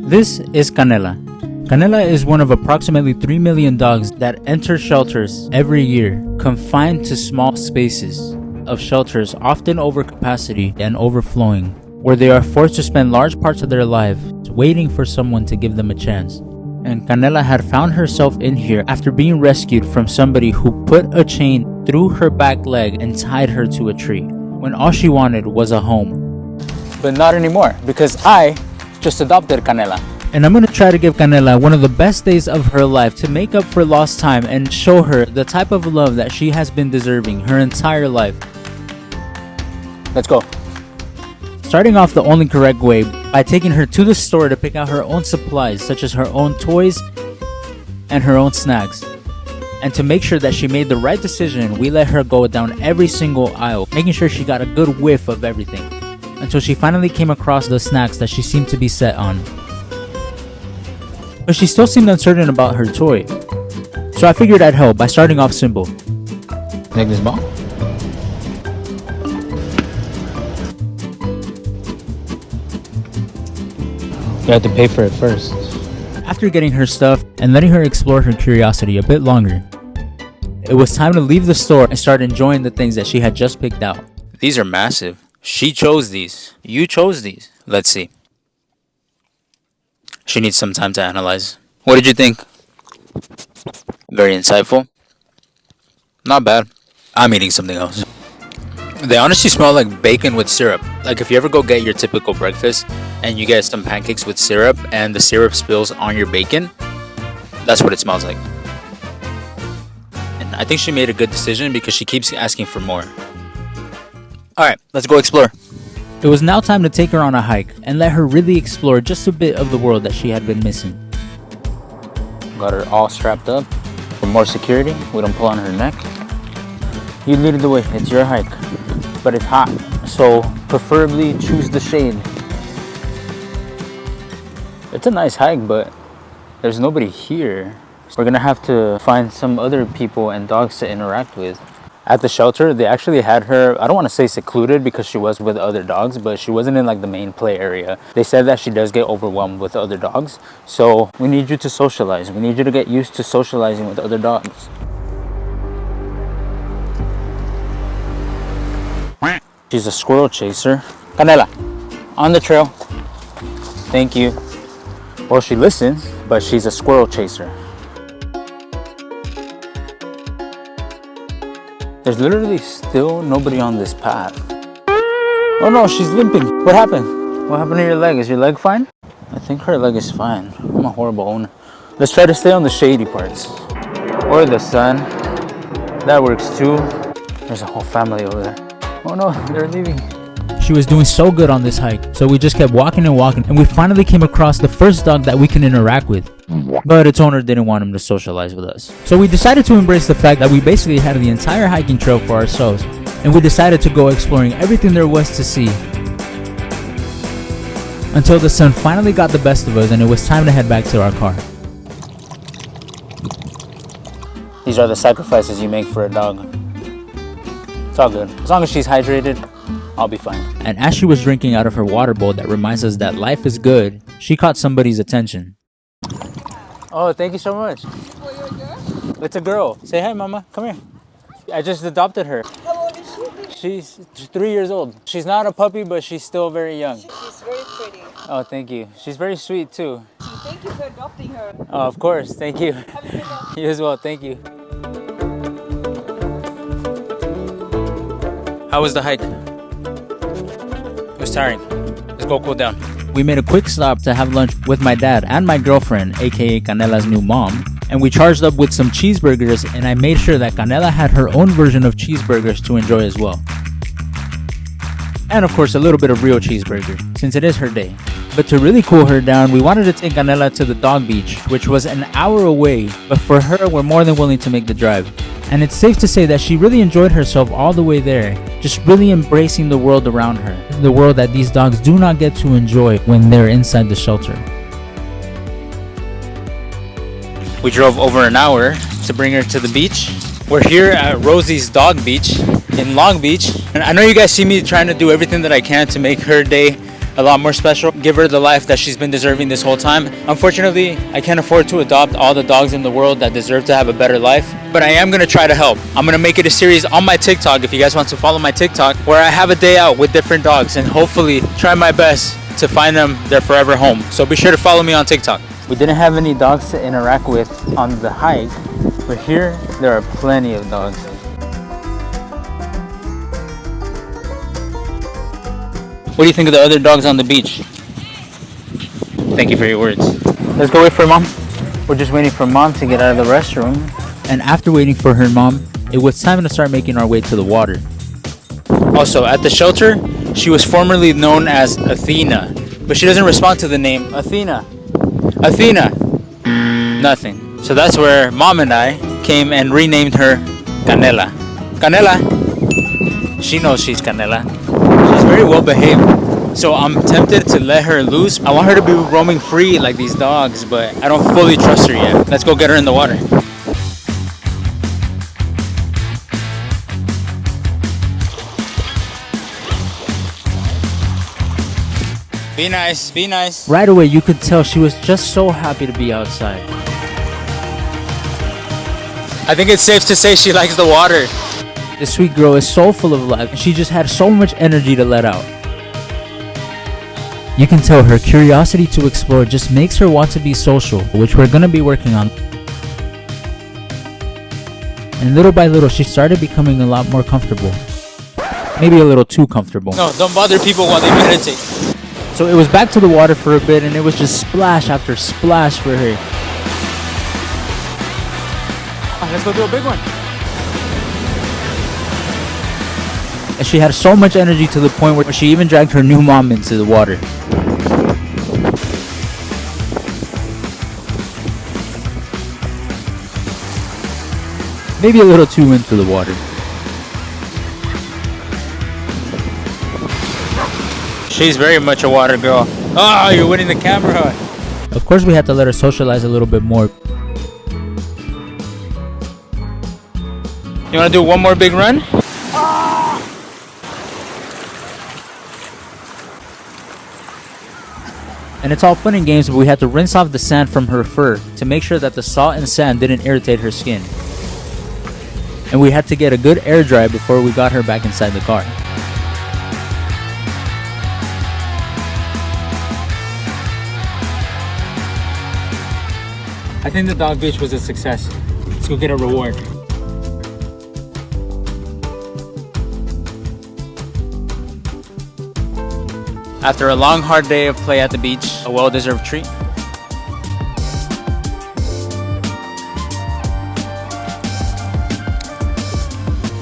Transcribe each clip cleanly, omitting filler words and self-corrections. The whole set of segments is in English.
This is Canela. Canela is one of approximately 3 million dogs that enter shelters every year, confined to small spaces of shelters, often over capacity and overflowing, where they are forced to spend large parts of their lives waiting for someone to give them a chance. And Canela had found herself in here after being rescued from somebody who put a chain through her back leg and tied her to a tree, when all she wanted was a home. But not anymore, because I just adopted Canela. And I'm gonna try to give Canela one of the best days of her life to make up for lost time and show her the type of love that she has been deserving her entire life. Let's go. Starting off the only correct way, by taking her to the store to pick out her own supplies, such as her own toys and her own snacks. And to make sure that she made the right decision, we let her go down every single aisle, making sure she got a good whiff of everything, until she finally came across the snacks that she seemed to be set on. But she still seemed uncertain about her toy, so I figured I'd help by starting off simple. Like this ball? You have to pay for it first. After getting her stuff and letting her explore her curiosity a bit longer, it was time to leave the store and start enjoying the things that she had just picked out. These are massive. She chose these. You chose these. Let's see. She needs some time to analyze. What did you think? Very insightful. Not bad. I'm eating something else. They honestly smell like bacon with syrup. Like if you ever go get your typical breakfast and you get some pancakes with syrup and the syrup spills on your bacon, that's what it smells like. And I think she made a good decision because she keeps asking for more. Alright, let's go explore. It was now time to take her on a hike and let her really explore just a bit of the world that she had been missing. Got her all strapped up. For more security, we don't pull on her neck. You lead the way, it's your hike. But it's hot, so preferably choose the shade. It's a nice hike, but there's nobody here. We're gonna have to find some other people and dogs to interact with. At the shelter, they actually had her, I don't want to say secluded because she was with other dogs, but she wasn't in like the main play area. They said that she does get overwhelmed with other dogs, so we need you to socialize. We need you to get used to socializing with other dogs. She's a squirrel chaser. Canela, on the trail. Thank you. Well, she listens, but she's a squirrel chaser. There's literally still nobody on this path. Oh no, she's limping. What happened? What happened to your leg? Is your leg fine? I think her leg is fine. I'm a horrible owner. Let's try to stay on the shady parts. Or the sun. That works too. There's a whole family over there. Oh no, they're leaving. She was doing so good on this hike, so we just kept walking and walking, and we finally came across the first dog that we can interact with. But its owner didn't want him to socialize with us. So we decided to embrace the fact that we basically had the entire hiking trail for ourselves, and we decided to go exploring everything there was to see. Until the sun finally got the best of us and it was time to head back to our car. These are the sacrifices you make for a dog. It's all good. As long as she's hydrated, I'll be fine. And as she was drinking out of her water bowl that reminds us that life is good, she caught somebody's attention. Oh, thank you so much. It's a girl. Say hi, mama. Come here. I just adopted her. How old is she? She's 3 years old. She's not a puppy, but she's still very young. She's very pretty. Oh, thank you. She's very sweet too. Thank you for adopting her. Oh, of course. Thank you. Have a good day. You as well. Thank you. How was the hike? It was tiring. Let's go cool down. We made a quick stop to have lunch with my dad and my girlfriend, aka Canela's new mom, and we charged up with some cheeseburgers, and I made sure that Canela had her own version of cheeseburgers to enjoy as well. And of course a little bit of real cheeseburger, since it is her day. But to really cool her down, we wanted to take Canela to the dog beach, which was an hour away, but for her, we're more than willing to make the drive. And it's safe to say that she really enjoyed herself all the way there, just really embracing the world around her, the world that these dogs do not get to enjoy when they're inside the shelter. We drove over an hour to bring her to the beach. We're here at Rosie's Dog Beach in Long Beach. And I know you guys see me trying to do everything that I can to make her day a lot more special, give her the life that she's been deserving this whole time. Unfortunately, I can't afford to adopt all the dogs in the world that deserve to have a better life, but I am gonna try to help. I'm gonna make it a series on my TikTok, if you guys want to follow my TikTok, where I have a day out with different dogs and hopefully try my best to find them their forever home. So be sure to follow me on TikTok. We didn't have any dogs to interact with on the hike, but here there are plenty of dogs. What do you think of the other dogs on the beach? Thank you for your words. Let's go wait for mom. We're just waiting for mom to get out of the restroom. And after waiting for her mom, it was time to start making our way to the water. Also, at the shelter, she was formerly known as Athena, but she doesn't respond to the name Athena. Athena. Nothing. So that's where mom and I came and renamed her Canela. Canela. She knows she's Canela. She's very well behaved, so I'm tempted to let her loose. I want her to be roaming free like these dogs, but I don't fully trust her yet. Let's go get her in the water. Be nice, be nice. Right away, you could tell she was just so happy to be outside. I think it's safe to say she likes the water. This sweet girl is so full of life, and she just had so much energy to let out. You can tell her curiosity to explore just makes her want to be social, which we're gonna be working on. And little by little, she started becoming a lot more comfortable. Maybe a little too comfortable. No, don't bother people while they meditate. So it was back to the water for a bit, and it was just splash after splash for her. Let's go do a big one. And she had so much energy to the point where she even dragged her new mom into the water. Maybe a little too into the water. She's very much a water girl. Oh, you're winning the camera. Of course, we had to let her socialize a little bit more. You want to do one more big run? And it's all fun and games, but we had to rinse off the sand from her fur to make sure that the salt and sand didn't irritate her skin. And we had to get a good air dry before we got her back inside the car. I think the dog beach was a success. Let's go get a reward. After a long, hard day of play at the beach, a well-deserved treat.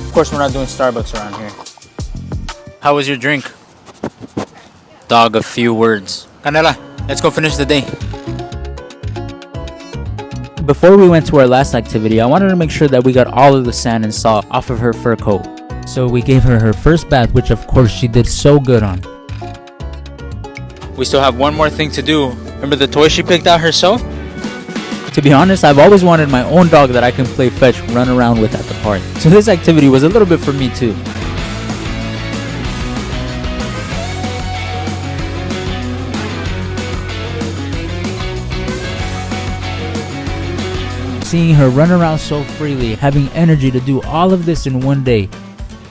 Of course, we're not doing Starbucks around here. How was your drink? Dog of few words. Canela, let's go finish the day. Before we went to our last activity, I wanted to make sure that we got all of the sand and salt off of her fur coat. So we gave her her first bath, which of course she did so good on. We still have one more thing to do. Remember the toy she picked out herself? To be honest, I've always wanted my own dog that I can play fetch, run around with at the park. So this activity was a little bit for me too. Seeing her run around so freely, having energy to do all of this in one day.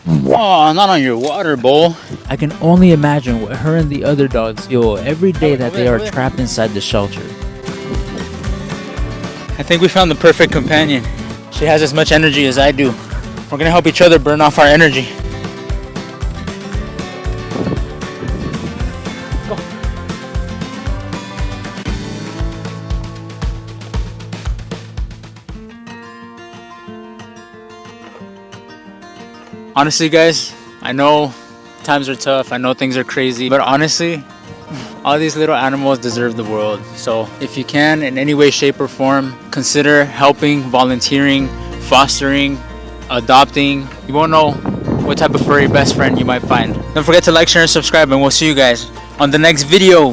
Oh, not on your water bowl. I can only imagine what her and the other dogs feel every day that they are trapped inside the shelter. I think we found the perfect companion. She has as much energy as I do. We're gonna help each other burn off our energy. Go. Honestly, guys, I know times are tough, I know things are crazy, but honestly, all these little animals deserve the world. So if you can, in any way, shape, or form, consider helping, volunteering, fostering, adopting. You won't know what type of furry best friend you might find. Don't forget to like, share, and subscribe, and we'll see you guys on the next video.